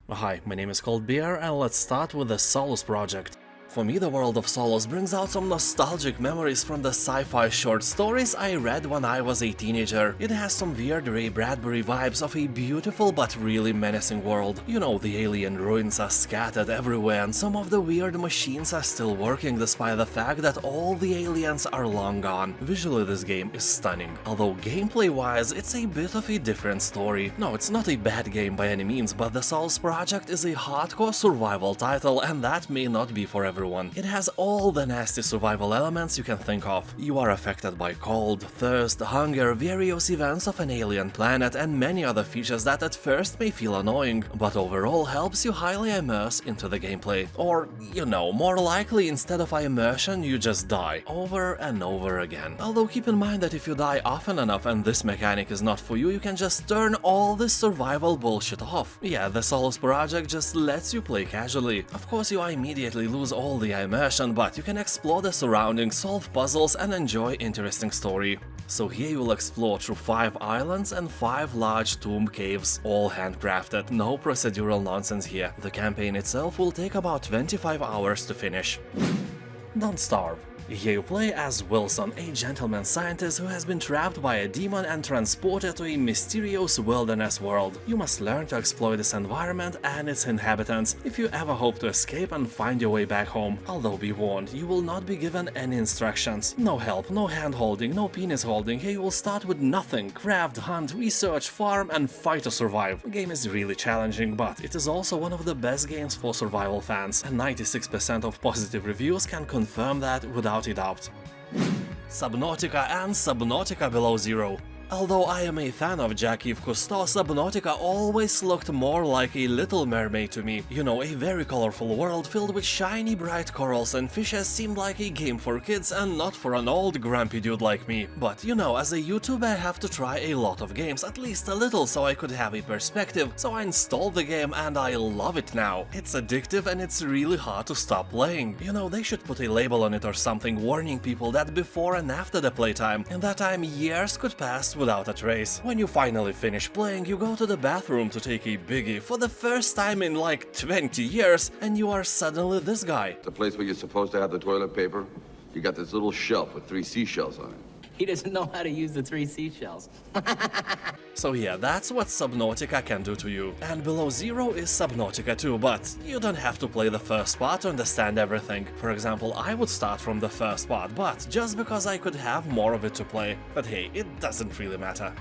Hi, my name is Bear, and let's start with the Solus Project. For me, the world of Solus brings out some nostalgic memories from the sci-fi short stories I read when I was a teenager. It has some weird Ray Bradbury vibes of a beautiful but really menacing world. You know, the alien ruins are scattered everywhere and some of the weird machines are still working despite the fact that all the aliens are long gone. Visually, this game is stunning, although gameplay-wise, it's a bit of a different story. No, it's not a bad game by any means, but the Solus Project is a hardcore survival title, and that may not be for everyone. It has all the nasty survival elements you can think of. You are affected by cold, thirst, hunger, various events of an alien planet, and many other features that at first may feel annoying, but overall helps you highly immerse into the gameplay. Or, you know, more likely instead of immersion, you just die, over and over again. Although keep in mind that if you die often enough and this mechanic is not for you, you can just turn all this survival bullshit off. Yeah, the Solus Project just lets you play casually. Of course, you immediately lose all the immersion, but you can explore the surroundings, solve puzzles, and enjoy interesting story. So here you will explore through 5 islands and 5 large tomb caves, all handcrafted, no procedural nonsense here. The campaign itself will take about 25 hours to finish. Don't starve. Here you play as Wilson, a gentleman scientist who has been trapped by a demon and transported to a mysterious wilderness world. You must learn to exploit this environment and its inhabitants if you ever hope to escape and find your way back home. Although be warned, you will not be given any instructions. No help, no hand-holding, no penis holding. Here you will start with nothing. Craft, hunt, research, farm, and fight to survive. The game is really challenging, but it is also one of the best games for survival fans, and 96% of positive reviews can confirm that without a doubt. Subnautica and Subnautica Below Zero. Although I am a fan of Jacques-Yves Cousteau, Subnautica always looked more like a Little Mermaid to me. You know, a very colorful world filled with shiny bright corals and fishes seemed like a game for kids and not for an old grumpy dude like me. But you know, as a YouTuber I have to try a lot of games, at least a little, so I could have a perspective, so I installed the game and I love it now. It's addictive and it's really hard to stop playing. You know, they should put a label on it or something warning people that before and after the playtime. In that time, years could pass without a trace. When you finally finish playing, you go to the bathroom to take a biggie for the first time in like 20 years, and you are suddenly this guy. The place where you're supposed to have the toilet paper, you got this little shelf with 3 seashells on it. He doesn't know how to use the 3 seashells. So yeah, that's what Subnautica can do to you. And Below Zero is Subnautica too, but you don't have to play the first part to understand everything. For example, I would start from the first part, but just because I could have more of it to play. But hey, it doesn't really matter.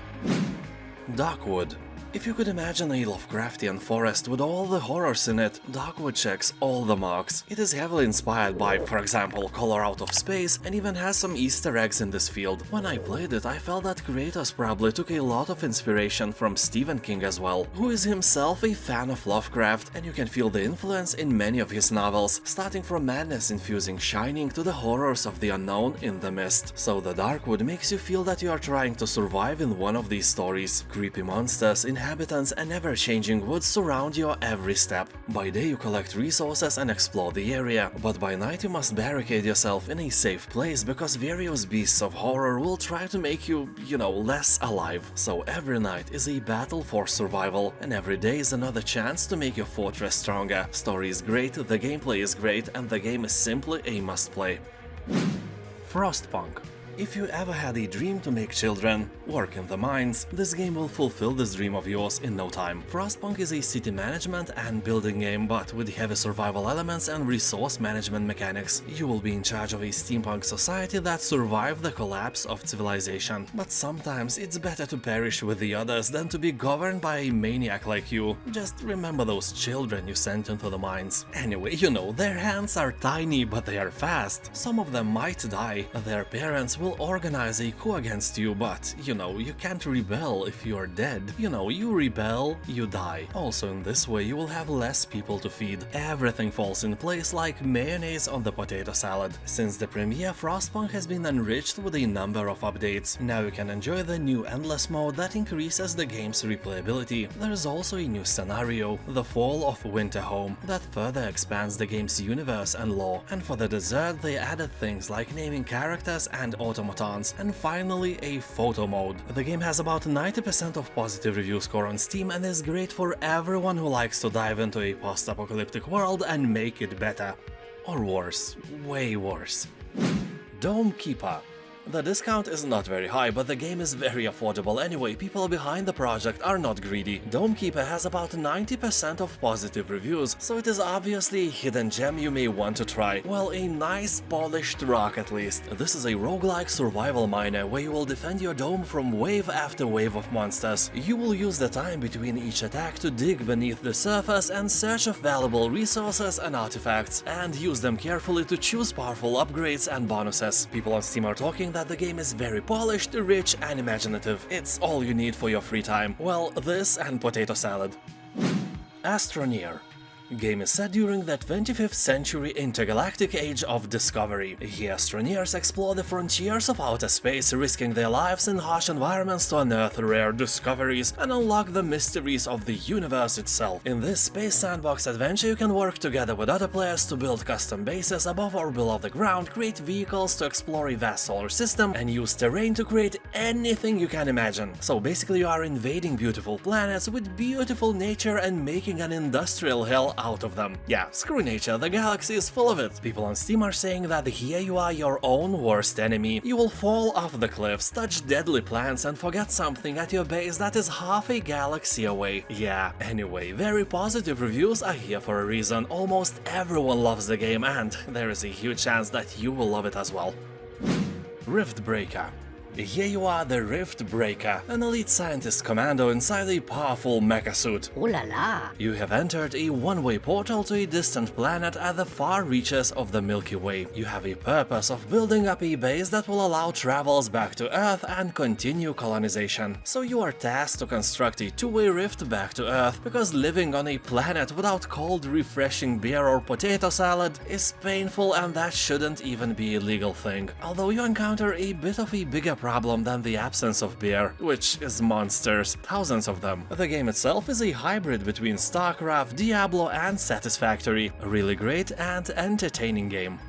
Darkwood. If you could imagine a Lovecraftian forest with all the horrors in it, Darkwood checks all the marks. It is heavily inspired by, for example, Color Out of Space, and even has some Easter eggs in this field. When I played it, I felt that creators probably took a lot of inspiration from Stephen King as well, who is himself a fan of Lovecraft, and you can feel the influence in many of his novels, starting from madness-infusing Shining to the horrors of the unknown in The Mist. So the Darkwood makes you feel that you are trying to survive in one of these stories. Creepy monsters, inhabitants and ever-changing woods surround your every step. By day you collect resources and explore the area, but by night you must barricade yourself in a safe place because various beasts of horror will try to make you, less alive. So every night is a battle for survival, and every day is another chance to make your fortress stronger. Story is great, the gameplay is great, and the game is simply a must-play. Frostpunk. If you ever had a dream to make children work in the mines, this game will fulfill this dream of yours in no time. Frostpunk is a city management and building game, but with heavy survival elements and resource management mechanics. You will be in charge of a steampunk society that survived the collapse of civilization. But sometimes it's better to perish with the others than to be governed by a maniac like you. Just remember those children you sent into the mines. Anyway, their hands are tiny but they are fast. Some of them might die. Their parents will organize a coup against you, but, you can't rebel if you're dead. You rebel, you die. Also in this way you will have less people to feed. Everything falls in place like mayonnaise on the potato salad. Since the premiere, Frostpunk has been enriched with a number of updates. Now you can enjoy the new Endless mode that increases the game's replayability. There is also a new scenario, the Fall of Winterhome, that further expands the game's universe and lore. And for the dessert they added things like naming characters and automatons, and finally a photo mode. The game has about 90% of positive review score on Steam and is great for everyone who likes to dive into a post-apocalyptic world and make it better. Or worse, way worse. Dome Keeper. The discount is not very high, but the game is very affordable anyway. People behind the project are not greedy. Dome Keeper has about 90% of positive reviews, so it is obviously a hidden gem you may want to try. Well, a nice polished rock at least. This is a roguelike survival miner where you will defend your dome from wave after wave of monsters. You will use the time between each attack to dig beneath the surface and search of valuable resources and artifacts, and use them carefully to choose powerful upgrades and bonuses. People on Steam are talking that the game is very polished, rich and imaginative. It's all you need for your free time. Well, this and potato salad. Astroneer. Game is set during the 25th century intergalactic age of discovery. Here, astroneers explore the frontiers of outer space, risking their lives in harsh environments to unearth rare discoveries and unlock the mysteries of the universe itself. In this space sandbox adventure, you can work together with other players to build custom bases above or below the ground, create vehicles to explore a vast solar system, and use terrain to create anything you can imagine. So basically, you are invading beautiful planets with beautiful nature and making an industrial hell out of them. Yeah, screw nature, the galaxy is full of it. People on Steam are saying that here you are your own worst enemy. You will fall off the cliffs, touch deadly plants and forget something at your base that is half a galaxy away. Yeah, anyway, very positive reviews are here for a reason. Almost everyone loves the game and there is a huge chance that you will love it as well. Riftbreaker. Here you are, the Riftbreaker, an elite scientist commando inside a powerful mecha suit. Ooh la la! You have entered a one-way portal to a distant planet at the far reaches of the Milky Way. You have a purpose of building up a base that will allow travels back to Earth and continue colonization. So you are tasked to construct a two-way rift back to Earth, because living on a planet without cold, refreshing beer or potato salad is painful, and that shouldn't even be a legal thing. Although you encounter a bit of a bigger problem than the absence of beer, which is monsters, thousands of them. The game itself is a hybrid between StarCraft, Diablo and Satisfactory. A really great and entertaining game.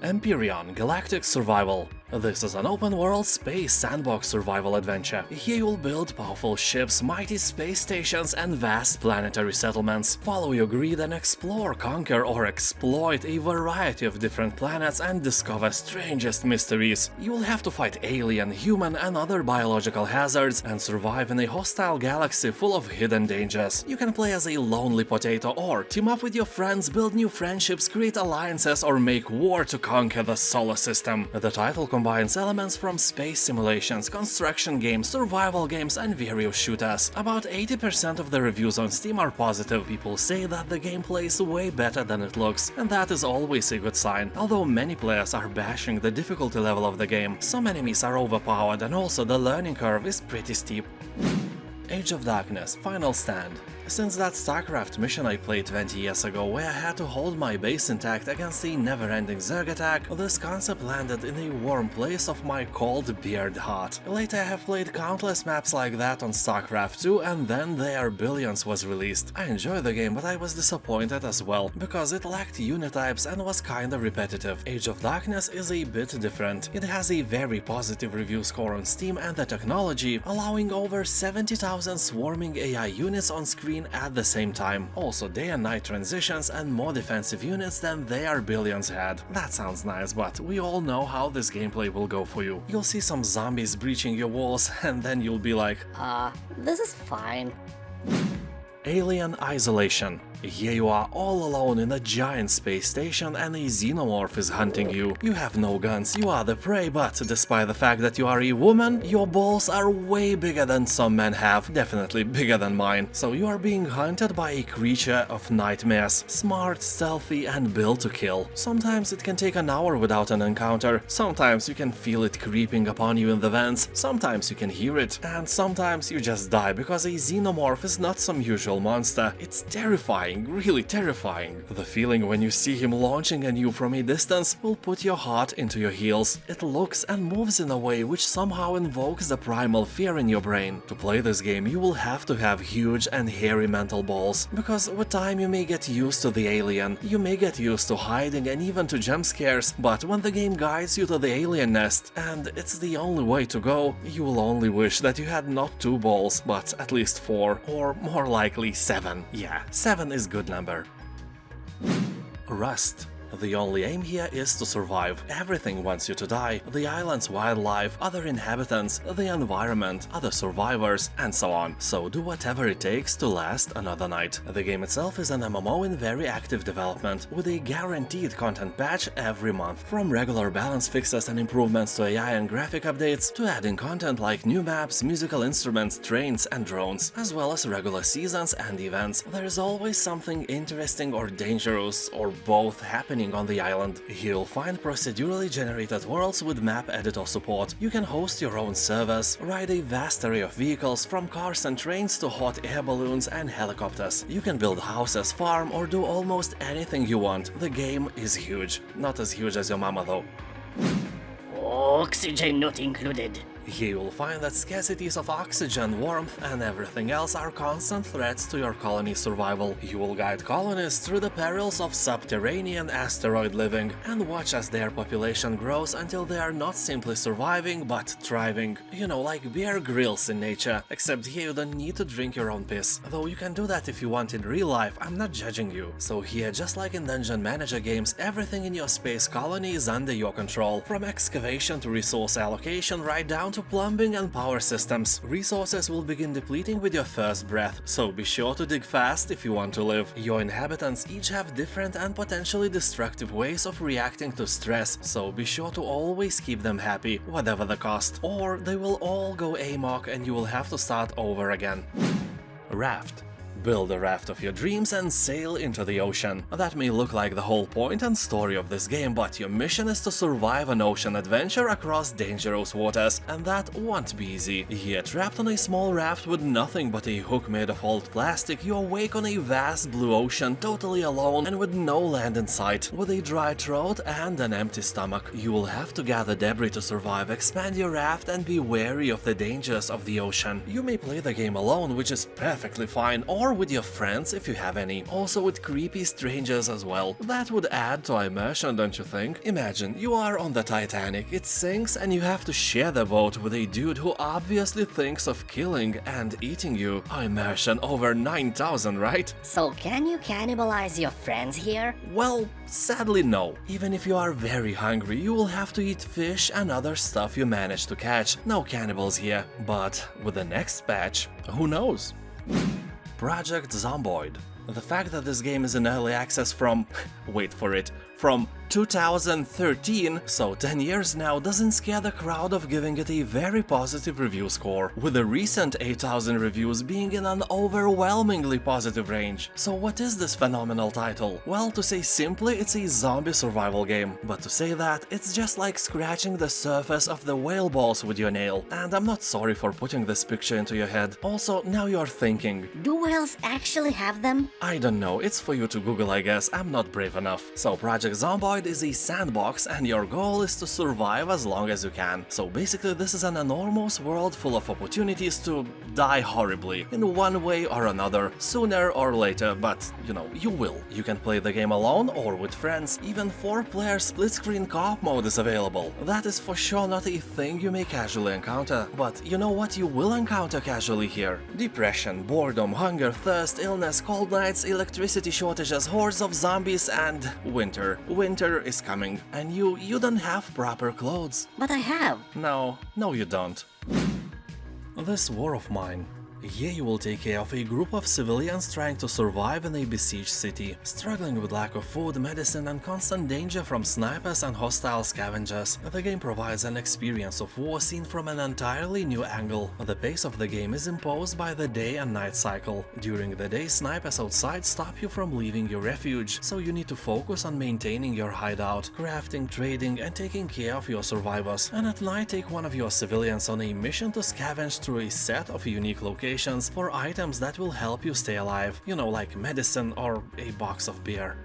Empyrion Galactic Survival. This is an open-world space sandbox survival adventure. Here you'll build powerful ships, mighty space stations and vast planetary settlements. Follow your greed and explore, conquer or exploit a variety of different planets and discover strangest mysteries. You will have to fight alien, human and other biological hazards and survive in a hostile galaxy full of hidden dangers. You can play as a lonely potato or team up with your friends, build new friendships, create alliances or make war to conquer the solar system. The title combines elements from space simulations, construction games, survival games and various shooters. About 80% of the reviews on Steam are positive. People say that the gameplay is way better than it looks, and that is always a good sign. Although many players are bashing the difficulty level of the game, some enemies are overpowered and also the learning curve is pretty steep. Age of Darkness Final Stand. Since that StarCraft mission I played 20 years ago where I had to hold my base intact against a never-ending Zerg attack, this concept landed in a warm place of my cold beard heart. Later I have played countless maps like that on StarCraft 2 and then There Billions was released. I enjoyed the game, but I was disappointed as well, because it lacked unit types and was kinda repetitive. Age of Darkness is a bit different. It has a very positive review score on Steam and the technology, allowing over 70,000 swarming AI units on screen at the same time. Also day and night transitions and more defensive units than There Billions had. That sounds nice, but we all know how this gameplay will go for you. You'll see some zombies breaching your walls and then you'll be like, This is fine. Alien Isolation. Here you are all alone in a giant space station and a xenomorph is hunting you. You have no guns, you are the prey, but despite the fact that you are a woman, your balls are way bigger than some men have, definitely bigger than mine. So you are being hunted by a creature of nightmares, smart, stealthy and built to kill. Sometimes it can take an hour without an encounter, sometimes you can feel it creeping upon you in the vents, sometimes you can hear it, and sometimes you just die because a xenomorph is not some usual monster. It's terrifying. really terrifying. The feeling when you see him launching at you from a distance will put your heart into your heels. It looks and moves in a way which somehow invokes the primal fear in your brain. To play this game, you will have to have huge and hairy mental balls, because with time you may get used to the alien, you may get used to hiding and even to jump scares, but when the game guides you to the alien nest, and it's the only way to go, you will only wish that you had not 2 balls, but at least 4, or more likely 7. Yeah, 7 is good number. Rust. The only aim here is to survive. Everything wants you to die. The island's wildlife, other inhabitants, the environment, other survivors, and so on. So do whatever it takes to last another night. The game itself is an MMO in very active development, with a guaranteed content patch every month. From regular balance fixes and improvements to AI and graphic updates, to adding content like new maps, musical instruments, trains, and drones, as well as regular seasons and events. There is always something interesting or dangerous, or both, happening on the island. You'll find procedurally generated worlds with map editor support. You can host your own servers, ride a vast array of vehicles from cars and trains to hot air balloons and helicopters. You can build houses, farm, or do almost anything you want. The game is huge. Not as huge as your mama though. Oxygen not included. Here you'll find that scarcities of oxygen, warmth, and everything else are constant threats to your colony's survival. You will guide colonists through the perils of subterranean asteroid living, and watch as their population grows until they are not simply surviving, but thriving. You know, like Bear Grylls in nature, except here you don't need to drink your own piss. Though you can do that if you want in real life, I'm not judging you. So here, just like in Dungeon Manager games, everything in your space colony is under your control. From excavation to resource allocation, right down to plumbing and power systems. Resources will begin depleting with your first breath, so be sure to dig fast if you want to live. Your inhabitants each have different and potentially destructive ways of reacting to stress, so be sure to always keep them happy, whatever the cost, or they will all go amok and you will have to start over again. Raft. Build a raft of your dreams and sail into the ocean. That may look like the whole point and story of this game, but your mission is to survive an ocean adventure across dangerous waters, and that won't be easy. Here, trapped on a small raft with nothing but a hook made of old plastic, you awake on a vast blue ocean, totally alone and with no land in sight. With a dry throat and an empty stomach, you will have to gather debris to survive, expand your raft, and be wary of the dangers of the ocean. You may play the game alone, which is perfectly fine, or with your friends if you have any. Also with creepy strangers as well. That would add to immersion, don't you think? Imagine, you are on the Titanic, it sinks, and you have to share the boat with a dude who obviously thinks of killing and eating you. Immersion over 9,000, right? So can you cannibalize your friends here? Well, sadly no. Even if you are very hungry, you will have to eat fish and other stuff you manage to catch. No cannibals here. But with the next patch, who knows? Project Zomboid. The fact that this game is in early access from, wait for it, from 2013, so 10 years now, doesn't scare the crowd of giving it a very positive review score, with the recent 8,000 reviews being in an overwhelmingly positive range. So what is this phenomenal title? Well, to say simply, it's a zombie survival game, but to say that, it's just like scratching the surface of the whale balls with your nail. And I'm not sorry for putting this picture into your head. Also, now you're thinking, Do whales actually have them? I don't know, it's for you to Google, I guess, I'm not brave enough. So Project Zomboid is a sandbox and your goal is to survive as long as you can. So basically this is an enormous world full of opportunities to die horribly, in one way or another, sooner or later, but you know, you will. You can play the game alone or with friends, even 4-player split-screen co-op mode is available. That is for sure not a thing you may casually encounter, but you know what you will encounter casually here? Depression, boredom, hunger, thirst, illness, cold nights, electricity shortages, hordes of zombies, and winter. Winter is coming, and you don't have proper clothes. But I have. No, you don't. This war of mine. Here you will take care of a group of civilians trying to survive in a besieged city, struggling with lack of food, medicine, and constant danger from snipers and hostile scavengers. The game provides an experience of war seen from an entirely new angle. The pace of the game is imposed by the day and night cycle. During the day, snipers outside stop you from leaving your refuge, so you need to focus on maintaining your hideout, crafting, trading, and taking care of your survivors. And at night, take one of your civilians on a mission to scavenge through a set of unique locations locations for items that will help you stay alive, you know, like medicine or a box of beer.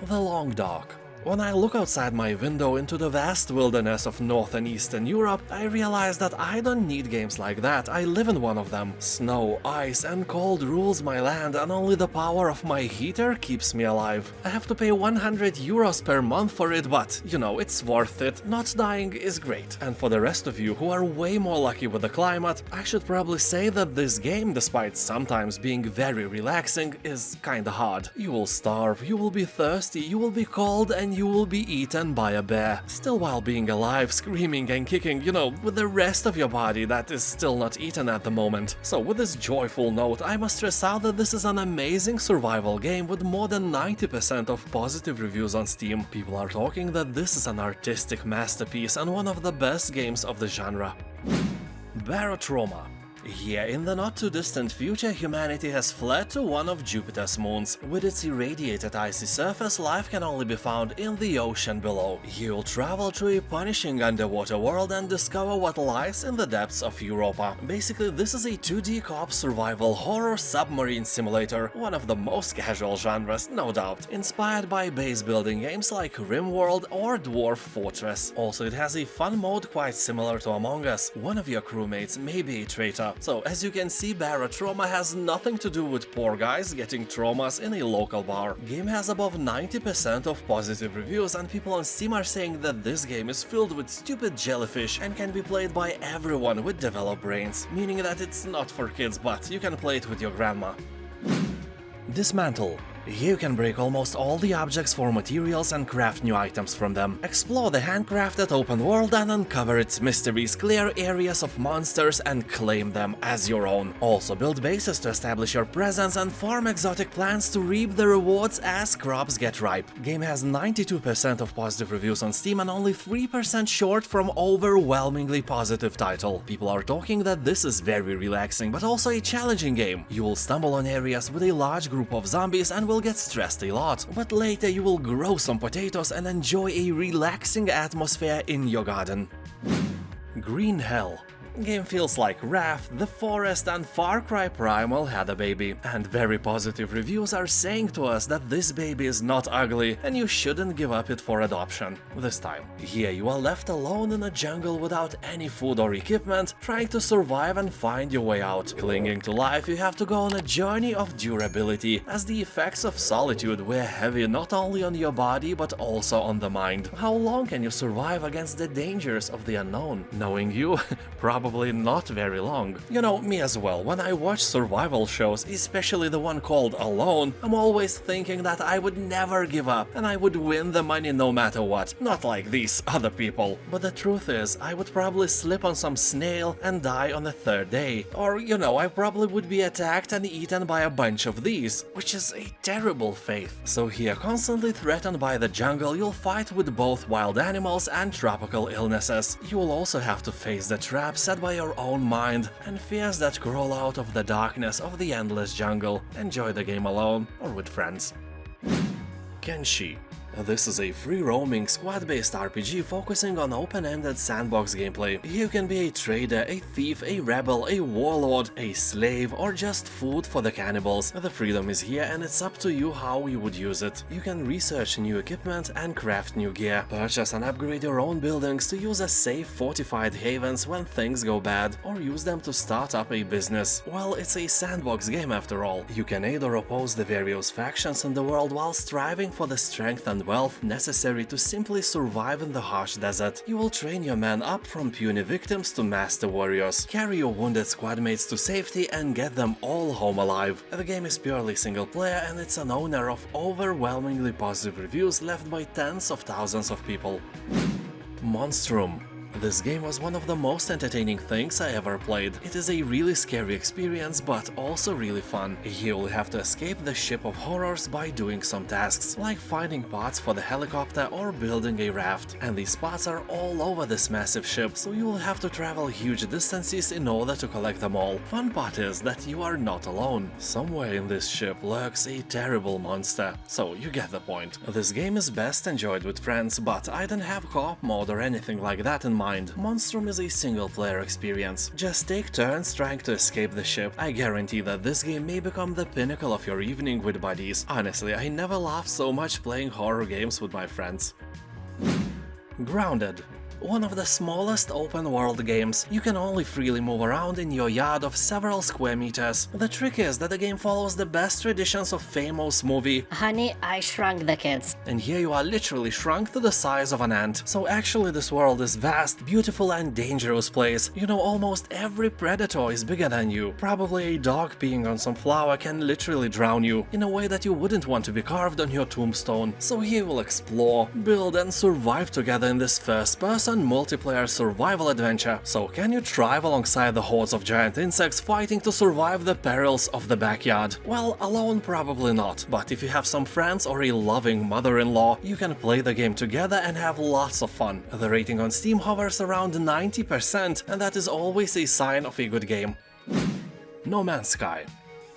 The Long Dock. When I look outside my window into the vast wilderness of North and Eastern Europe, I realize that I don't need games like that. I live in one of them. Snow, ice and cold rules my land, and only the power of my heater keeps me alive. I have to pay 100 euros per month for it, but, you know, it's worth it. Not dying is great. And for the rest of you who are way more lucky with the climate, I should probably say that this game, despite sometimes being very relaxing, is kinda hard. You will starve, you will be thirsty, you will be cold, and you will be eaten by a bear, still while being alive, screaming and kicking, you know, with the rest of your body that is still not eaten at the moment. So with this joyful note, I must stress out that this is an amazing survival game with more than 90% of positive reviews on Steam. People are talking that this is an artistic masterpiece and one of the best games of the genre. Barotrauma. Here, in the not-too-distant future, humanity has fled to one of Jupiter's moons. With its irradiated icy surface, life can only be found in the ocean below. You'll travel to a punishing underwater world and discover what lies in the depths of Europa. Basically, this is a 2D co-op survival horror submarine simulator, one of the most casual genres, no doubt, inspired by base-building games like Rimworld or Dwarf Fortress. Also, it has a fun mode quite similar to Among Us. One of your crewmates may be a traitor. So, as you can see, Barotrauma has nothing to do with poor guys getting traumas in a local bar. Game has above 90% of positive reviews, and people on Steam are saying that this game is filled with stupid jellyfish and can be played by everyone with developed brains, meaning that it's not for kids, but you can play it with your grandma. Dysmantle. You can break almost all the objects for materials and craft new items from them. Explore the handcrafted open world and uncover its mysteries, clear areas of monsters and claim them as your own. Also build bases to establish your presence and farm exotic plants to reap the rewards as crops get ripe. Game has 92% of positive reviews on Steam and only 3% short from overwhelmingly positive title. People are talking that this is very relaxing but also a challenging game. You will stumble on areas with a large group of zombies and will get stressed a lot, but later you will grow some potatoes and enjoy a relaxing atmosphere in your garden. Green Hell. Game feels like Raft, The Forest and Far Cry Primal had a baby, and very positive reviews are saying to us that this baby is not ugly and you shouldn't give up it for adoption. This time. Here you are left alone in a jungle without any food or equipment, trying to survive and find your way out. Clinging to life, you have to go on a journey of durability, as the effects of solitude weigh heavy not only on your body but also on the mind. How long can you survive against the dangers of the unknown? Knowing you, probably not very long. You know, me as well, when I watch survival shows, especially the one called Alone, I'm always thinking that I would never give up and I would win the money no matter what, not like these other people. But the truth is, I would probably slip on some snail and die on the third day. Or, you know, I probably would be attacked and eaten by a bunch of these, which is a terrible fate. So here, constantly threatened by the jungle, you'll fight with both wild animals and tropical illnesses. You will also have to face the traps set by your own mind and fears that crawl out of the darkness of the endless jungle. Enjoy the game alone or with friends. Kenshi. This is a free-roaming, squad-based RPG focusing on open-ended sandbox gameplay. You can be a trader, a thief, a rebel, a warlord, a slave, or just food for the cannibals. The freedom is here and it's up to you how you would use it. You can research new equipment and craft new gear, purchase and upgrade your own buildings to use as safe fortified havens when things go bad, or use them to start up a business. Well, it's a sandbox game after all. You can aid or oppose the various factions in the world while striving for the strength and wealth necessary to simply survive in the harsh desert. You will train your men up from puny victims to master warriors, carry your wounded squadmates to safety and get them all home alive. The game is purely single player and it's an owner of overwhelmingly positive reviews left by tens of thousands of people. Monstrum. This game was one of the most entertaining things I ever played. It is a really scary experience, but also really fun. You'll have to escape the ship of horrors by doing some tasks, like finding parts for the helicopter or building a raft. And these parts are all over this massive ship, so you will have to travel huge distances in order to collect them all. Fun part is that you are not alone. Somewhere in this ship lurks a terrible monster, so you get the point. This game is best enjoyed with friends, but I don't have co-op mode or anything like that in mind mind. Monstrum is a single-player experience. Just take turns trying to escape the ship. I guarantee that this game may become the pinnacle of your evening with buddies. Honestly, I never laughed so much playing horror games with my friends. Grounded. One of the smallest open-world games. You can only freely move around in your yard of several square meters. The trick is that the game follows the best traditions of famous movie Honey, I Shrunk the Kids. And here you are literally shrunk to the size of an ant. So actually this world is vast, beautiful and dangerous place. You know, almost every predator is bigger than you. Probably a dog peeing on some flower can literally drown you, in a way that you wouldn't want to be carved on your tombstone. So here we'll explore, build and survive together in this first-person multiplayer survival adventure. So can you thrive alongside the hordes of giant insects fighting to survive the perils of the backyard? Well, alone probably not, but if you have some friends or a loving mother-in-law, you can play the game together and have lots of fun. The rating on Steam hovers around 90%, and that is always a sign of a good game. No Man's Sky.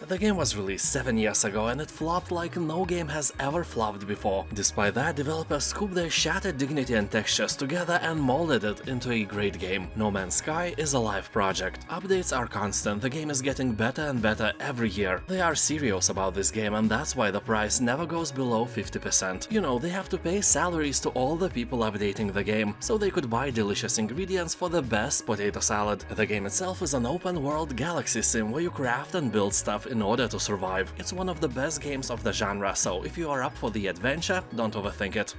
The game was released 7 years ago and it flopped like no game has ever flopped before. Despite that, developers scooped their shattered dignity and textures together and molded it into a great game. No Man's Sky is a live project. Updates are constant, the game is getting better and better every year. They are serious about this game and that's why the price never goes below 50%. You know, they have to pay salaries to all the people updating the game, so they could buy delicious ingredients for the best potato salad. The game itself is an open-world galaxy sim where you craft and build stuff in order to survive. It's one of the best games of the genre, so if you are up for the adventure, don't overthink it.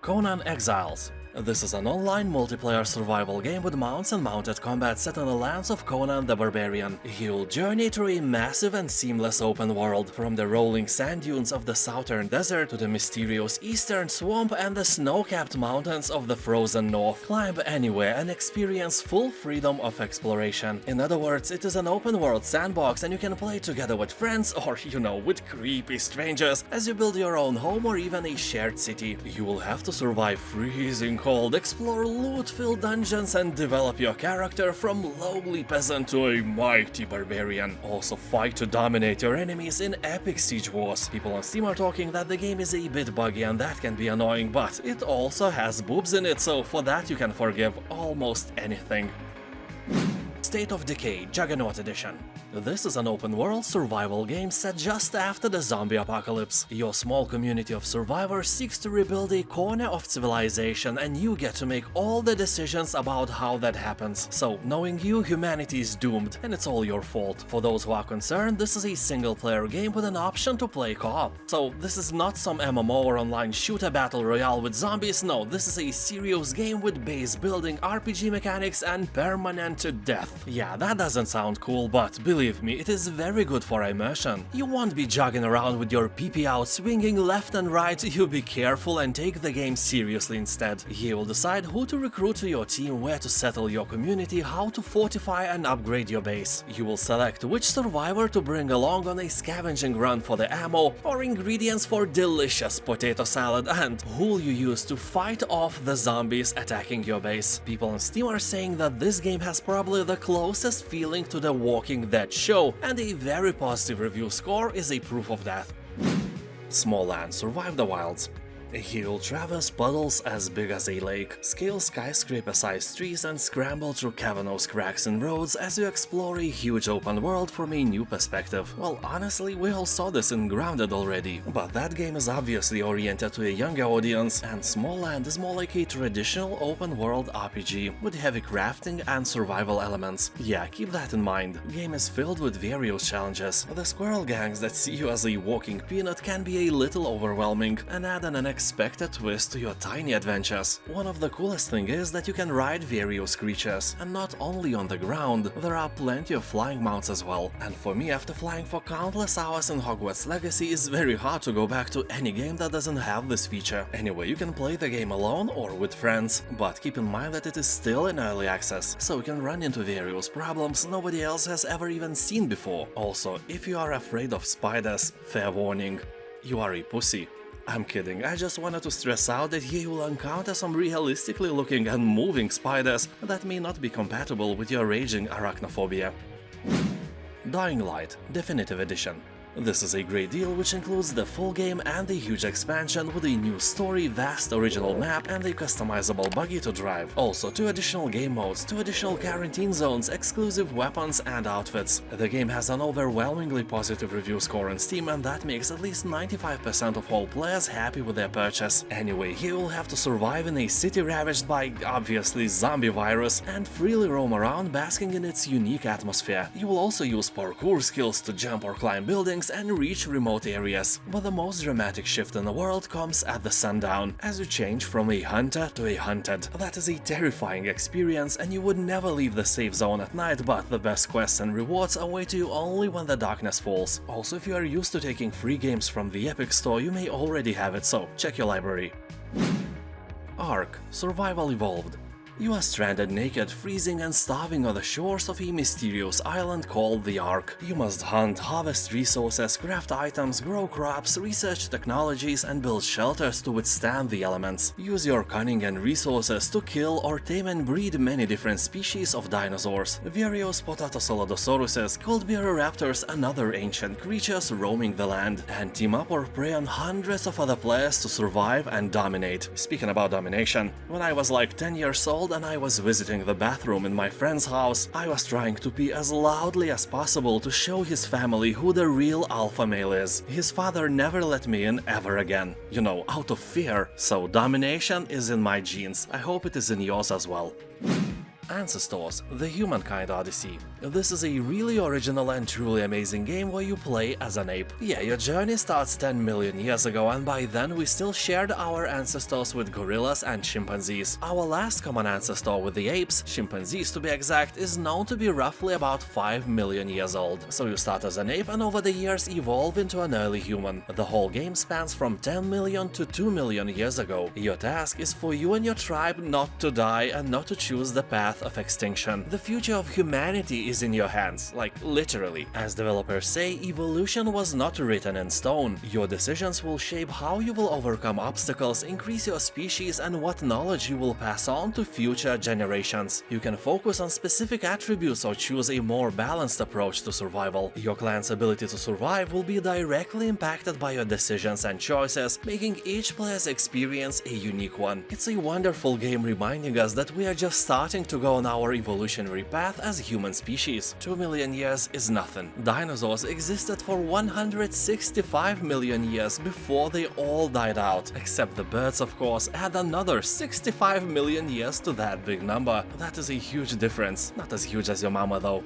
Conan Exiles. This is an online multiplayer survival game with mounts and mounted combat set in the lands of Conan the Barbarian. You'll journey through a massive and seamless open world, from the rolling sand dunes of the southern desert to the mysterious eastern swamp and the snow-capped mountains of the frozen north. Climb anywhere and experience full freedom of exploration. In other words, it is an open-world sandbox and you can play together with friends or, you know, with creepy strangers as you build your own home or even a shared city. You will have to survive freezing cold, explore loot-filled dungeons and develop your character from lowly peasant to a mighty barbarian. Also fight to dominate your enemies in epic siege wars. People on Steam are talking that the game is a bit buggy and that can be annoying, but it also has boobs in it, so for that you can forgive almost anything. State of Decay Juggernaut Edition. This is an open-world survival game set just after the zombie apocalypse. Your small community of survivors seeks to rebuild a corner of civilization and you get to make all the decisions about how that happens. So, knowing you, humanity is doomed, and it's all your fault. For those who are concerned, this is a single-player game with an option to play co-op. So, this is not some MMO or online shooter battle royale with zombies, no, this is a serious game with base building, RPG mechanics and permanent death. Yeah, that doesn't sound cool, but believe me, it is very good for immersion. You won't be jogging around with your PP out, swinging left and right, you be careful and take the game seriously instead. You will decide who to recruit to your team, where to settle your community, how to fortify and upgrade your base. You will select which survivor to bring along on a scavenging run for the ammo or ingredients for delicious potato salad, and who you use to fight off the zombies attacking your base. People on Steam are saying that this game has probably the closest feeling to The Walking Dead show, and a very positive review score is a proof of that. Smalland Survive the Wilds. You'll traverse puddles as big as a lake, scale skyscraper-sized trees and scramble through cavernous cracks in roads as you explore a huge open world from a new perspective. Well, honestly, we all saw this in Grounded already, but that game is obviously oriented to a younger audience, and Smalland is more like a traditional open-world RPG with heavy crafting and survival elements. Yeah, keep that in mind. The game is filled with various challenges. The squirrel gangs that see you as a walking peanut can be a little overwhelming and add an unexpected twist to your tiny adventures. One of the coolest things is that you can ride various creatures, and not only on the ground, there are plenty of flying mounts as well. And for me, after flying for countless hours in Hogwarts Legacy, it's very hard to go back to any game that doesn't have this feature. Anyway, you can play the game alone or with friends, but keep in mind that it is still in early access, so you can run into various problems nobody else has ever even seen before. Also, if you are afraid of spiders, fair warning, you are a pussy. I'm kidding, I just wanted to stress out that here you will encounter some realistically looking and moving spiders that may not be compatible with your raging arachnophobia. Dying Light Definitive Edition. This is a great deal which includes the full game and a huge expansion with a new story, vast original map and a customizable buggy to drive. Also 2 additional game modes, 2 additional quarantine zones, exclusive weapons and outfits. The game has an overwhelmingly positive review score on Steam, and that makes at least 95% of all players happy with their purchase. Anyway, you will have to survive in a city ravaged by, obviously, zombie virus and freely roam around basking in its unique atmosphere. You will also use parkour skills to jump or climb buildings and reach remote areas. But the most dramatic shift in the world comes at the sundown, as you change from a hunter to a hunted. That is a terrifying experience, and you would never leave the safe zone at night, but the best quests and rewards await you only when the darkness falls. Also, if you are used to taking free games from the Epic Store, you may already have it, so check your library. Ark: Survival Evolved. You are stranded naked, freezing and starving on the shores of a mysterious island called the Ark. You must hunt, harvest resources, craft items, grow crops, research technologies and build shelters to withstand the elements. Use your cunning and resources to kill or tame and breed many different species of dinosaurs. Various Potatosauruses, cold raptors and other ancient creatures roaming the land. And team up or prey on hundreds of other players to survive and dominate. Speaking about domination, when I was like 10 years old and I was visiting the bathroom in my friend's house, I was trying to pee as loudly as possible to show his family who the real alpha male is. His father never let me in ever again. You know, out of fear. So domination is in my genes. I hope it is in yours as well. Ancestors: The Humankind Odyssey. This is a really original and truly amazing game where you play as an ape. Yeah, your journey starts 10 million years ago, and by then we still shared our ancestors with gorillas and chimpanzees. Our last common ancestor with the apes, chimpanzees to be exact, is known to be roughly about 5 million years old. So you start as an ape and over the years evolve into an early human. The whole game spans from 10 million to 2 million years ago. Your task is for you and your tribe not to die and not to choose the path of extinction. The future of humanity is in your hands, like literally. As developers say, evolution was not written in stone. Your decisions will shape how you will overcome obstacles, increase your species, and what knowledge you will pass on to future generations. You can focus on specific attributes or choose a more balanced approach to survival. Your clan's ability to survive will be directly impacted by your decisions and choices, making each player's experience a unique one. It's a wonderful game reminding us that we are just starting to go on our evolutionary path as human species. 2 million years is nothing. Dinosaurs existed for 165 million years before they all died out, except the birds, of course, add another 65 million years to that big number. That is a huge difference. Not as huge as your mama though.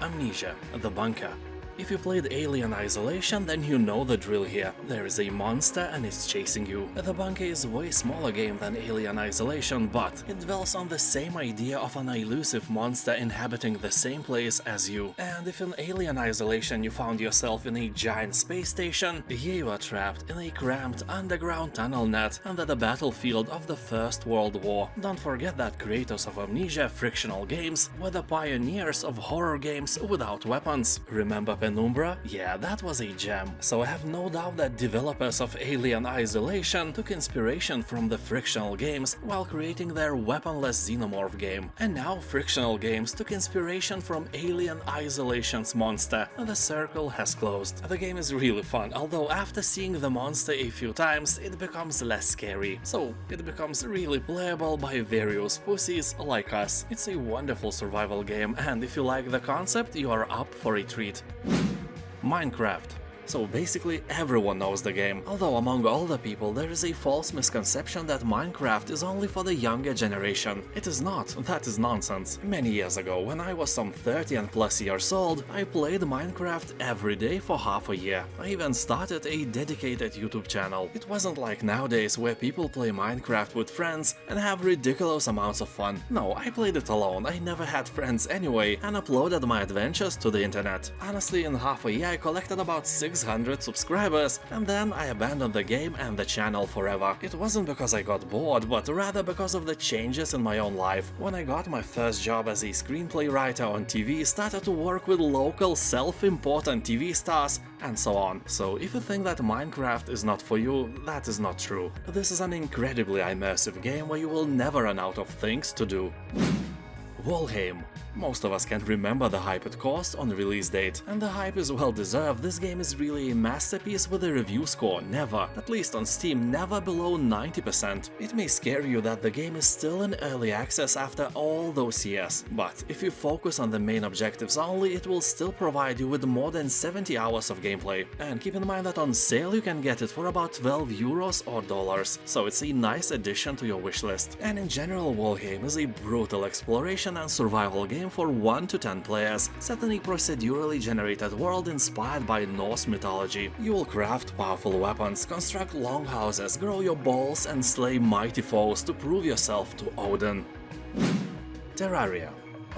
Amnesia: The Bunker. If you played Alien Isolation, then you know the drill here. There is a monster and it's chasing you. The Bunker is a way smaller game than Alien Isolation, but it dwells on the same idea of an elusive monster inhabiting the same place as you. And if in Alien Isolation you found yourself in a giant space station, here you are trapped in a cramped underground tunnel net under the battlefield of the First World War. Don't forget that creators of Amnesia Frictional Games were the pioneers of horror games without weapons. Remember Penumbra? Yeah, that was a gem. So I have no doubt that developers of Alien Isolation took inspiration from the Frictional Games while creating their weaponless Xenomorph game. And now Frictional Games took inspiration from Alien Isolation's monster. The circle has closed. The game is really fun, although after seeing the monster a few times, it becomes less scary. So it becomes really playable by various pussies like us. It's a wonderful survival game, and if you like the concept, you are up for a treat. Minecraft. So basically everyone knows the game, although among older people there is a false misconception that Minecraft is only for the younger generation. It is not, that is nonsense. Many years ago, when I was some 30 and plus years old, I played Minecraft every day for half a year. I even started a dedicated YouTube channel. It wasn't like nowadays where people play Minecraft with friends and have ridiculous amounts of fun. No, I played it alone, I never had friends anyway, and uploaded my adventures to the internet. Honestly, in half a year I collected about 600 subscribers, and then I abandoned the game and the channel forever. It wasn't because I got bored, but rather because of the changes in my own life. When I got my first job as a screenplay writer on TV, started to work with local self-important TV stars, and so on. So if you think that Minecraft is not for you, that is not true. This is an incredibly immersive game where you will never run out of things to do. Valheim. Most of us can't remember the hype it caused on release date, and the hype is well deserved. This game is really a masterpiece with a review score never, at least on Steam, never below 90%. It may scare you that the game is still in early access after all those years, but if you focus on the main objectives only, it will still provide you with more than 70 hours of gameplay. And keep in mind that on sale you can get it for about 12 euros or dollars, so it's a nice addition to your wishlist. And in general, Valheim is a brutal exploration and survival game for 1 to 10 players, set in a procedurally generated world inspired by Norse mythology. You will craft powerful weapons, construct longhouses, grow your balls and slay mighty foes to prove yourself to Odin. Terraria.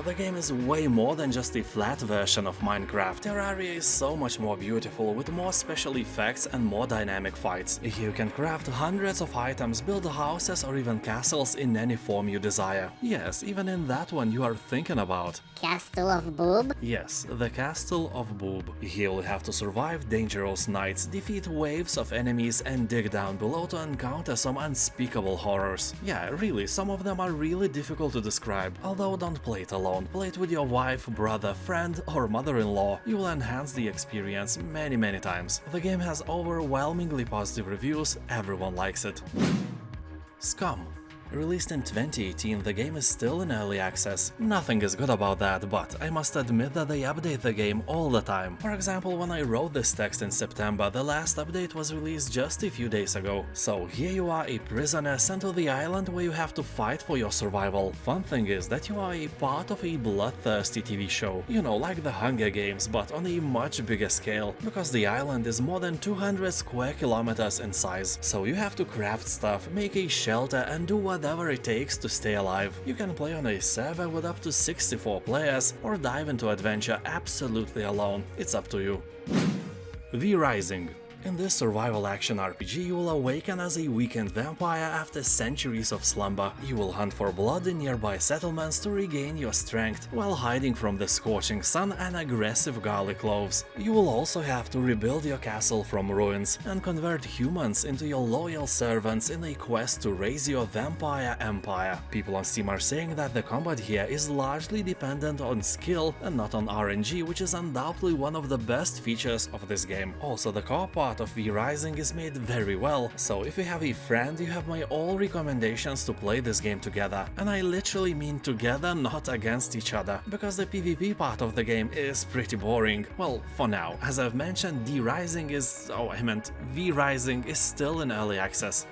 The game is way more than just a flat version of Minecraft. Terraria is so much more beautiful, with more special effects and more dynamic fights. Here you can craft hundreds of items, build houses or even castles in any form you desire. Yes, even in that one you are thinking about. Castle of Boob? Yes, the Castle of Boob. Here you'll have to survive dangerous nights, defeat waves of enemies and dig down below to encounter some unspeakable horrors. Yeah, really, some of them are really difficult to describe, although don't play it alone. Play it with your wife, brother, friend or mother-in-law. You will enhance the experience many times. The game has overwhelmingly positive reviews, everyone likes it. Scum. Released in 2018, the game is still in early access. Nothing is good about that, but I must admit that they update the game all the time. For example, when I wrote this text in September, the last update was released just a few days ago. So here you are, a prisoner sent to the island where you have to fight for your survival. Fun thing is that you are a part of a bloodthirsty TV show. You know, like the Hunger Games, but on a much bigger scale, because the island is more than 200 square kilometers in size. So you have to craft stuff, make a shelter and do whatever it takes to stay alive. You can play on a server with up to 64 players or dive into adventure absolutely alone. It's up to you. V-Rising. In this survival action RPG, you will awaken as a weakened vampire after centuries of slumber. You will hunt for blood in nearby settlements to regain your strength, while hiding from the scorching sun and aggressive garlic loaves. You will also have to rebuild your castle from ruins and convert humans into your loyal servants in a quest to raise your vampire empire. People on Steam are saying that the combat here is largely dependent on skill and not on RNG, which is undoubtedly one of the best features of this game. Also, the co-op part of V-Rising is made very well, so if you have a friend, you have my all recommendations to play this game together. And I literally mean together, not against each other, because the PvP part of the game is pretty boring. Well, for now. As I've mentioned, V-Rising is still in early access.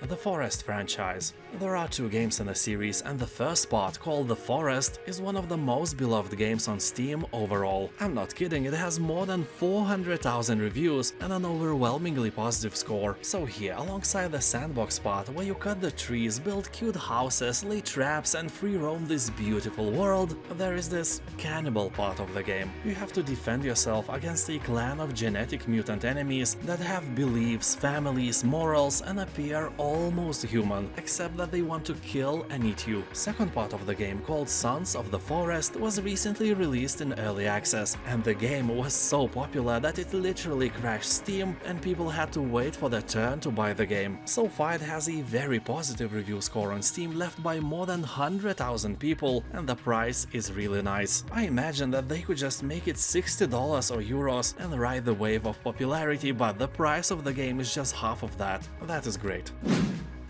The Forest franchise. There are 2 games in the series, and the first part, called The Forest, is one of the most beloved games on Steam overall. I'm not kidding, it has more than 400,000 reviews and an overwhelmingly positive score. So here, alongside the sandbox part, where you cut the trees, build cute houses, lay traps and free roam this beautiful world, there is this cannibal part of the game. You have to defend yourself against a clan of genetic mutant enemies that have beliefs, families, morals, and appear almost human, except that they want to kill and eat you. Second part of the game, called Sons of the Forest, was recently released in early access, and the game was so popular that it literally crashed Steam and people had to wait for their turn to buy the game. So far it has a very positive review score on Steam, left by more than 100,000 people, and the price is really nice. I imagine that they could just make it $60 or euros and ride the wave of popularity, but the price of the game is just half of that. That is great.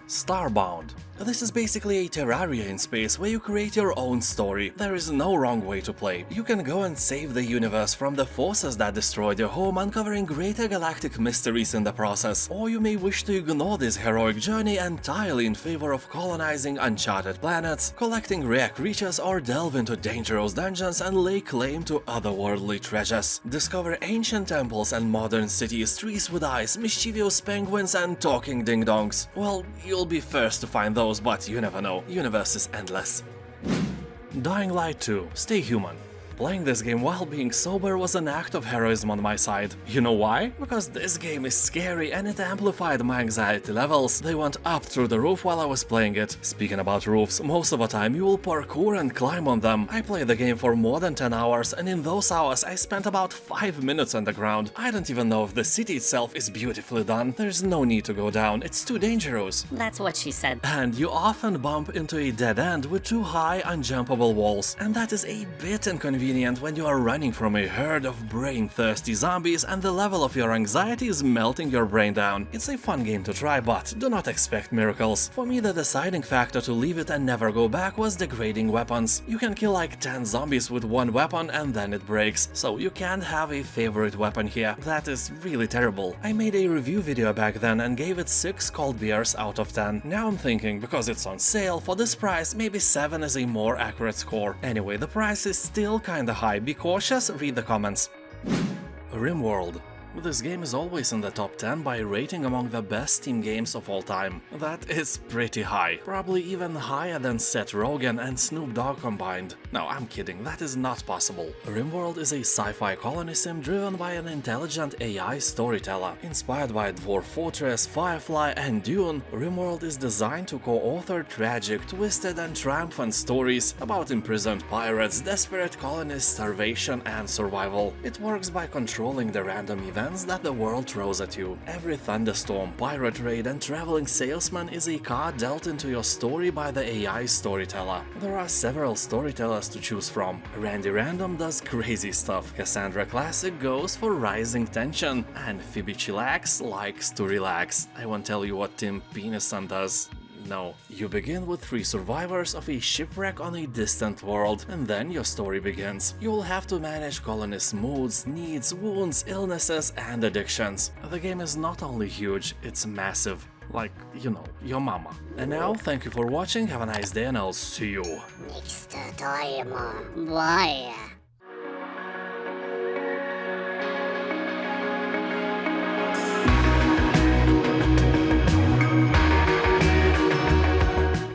Starbound. This is basically a Terraria in space where you create your own story. There is no wrong way to play. You can go and save the universe from the forces that destroyed your home, uncovering greater galactic mysteries in the process. Or you may wish to ignore this heroic journey entirely in favor of colonizing uncharted planets, collecting rare creatures, or delve into dangerous dungeons and lay claim to otherworldly treasures. Discover ancient temples and modern cities, trees with eyes, mischievous penguins and talking ding-dongs. Well, you'll be first to find those, but you never know. Universe is endless. Dying Light 2: Stay Human. Playing this game while being sober was an act of heroism on my side. You know why? Because this game is scary and it amplified my anxiety levels. They went up through the roof while I was playing it. Speaking about roofs, most of the time you will parkour and climb on them. I played the game for more than 10 hours, and in those hours I spent about 5 minutes on the ground. I don't even know if the city itself is beautifully done. There's no need to go down, it's too dangerous. That's what she said. And you often bump into a dead end with too high unjumpable walls, and that is a bit inconvenient when you are running from a herd of brain-thirsty zombies and the level of your anxiety is melting your brain down. It's a fun game to try, but do not expect miracles. For me, the deciding factor to leave it and never go back was degrading weapons. You can kill like 10 zombies with one weapon and then it breaks, so you can't have a favorite weapon here. That is really terrible. I made a review video back then and gave it 6 cold beers out of 10. Now I'm thinking, because it's on sale, for this price maybe 7 is a more accurate score. Anyway, the price is still kinda high, be cautious, read the comments. Rimworld. This game is always in the top 10 by rating among the best Steam games of all time. That is pretty high, probably even higher than Seth Rogen and Snoop Dogg combined. No, I'm kidding, that is not possible. Rimworld is a sci-fi colony sim driven by an intelligent AI storyteller. Inspired by Dwarf Fortress, Firefly and Dune, Rimworld is designed to co-author tragic, twisted and triumphant stories about imprisoned pirates, desperate colonists, starvation and survival. It works by controlling the random events that the world throws at you. Every thunderstorm, pirate raid and traveling salesman is a card dealt into your story by the AI storyteller. There are several storytellers to choose from. Randy Random does crazy stuff, Cassandra Classic goes for rising tension, and Phoebe Chillax likes to relax. I won't tell you what Tim Penison does. No. You begin with 3 survivors of a shipwreck on a distant world, and then your story begins. You will have to manage colonists' moods, needs, wounds, illnesses, and addictions. The game is not only huge, it's massive. Like, you know, your mama. And now, thank you for watching, have a nice day, and I'll see you Next time. Bye.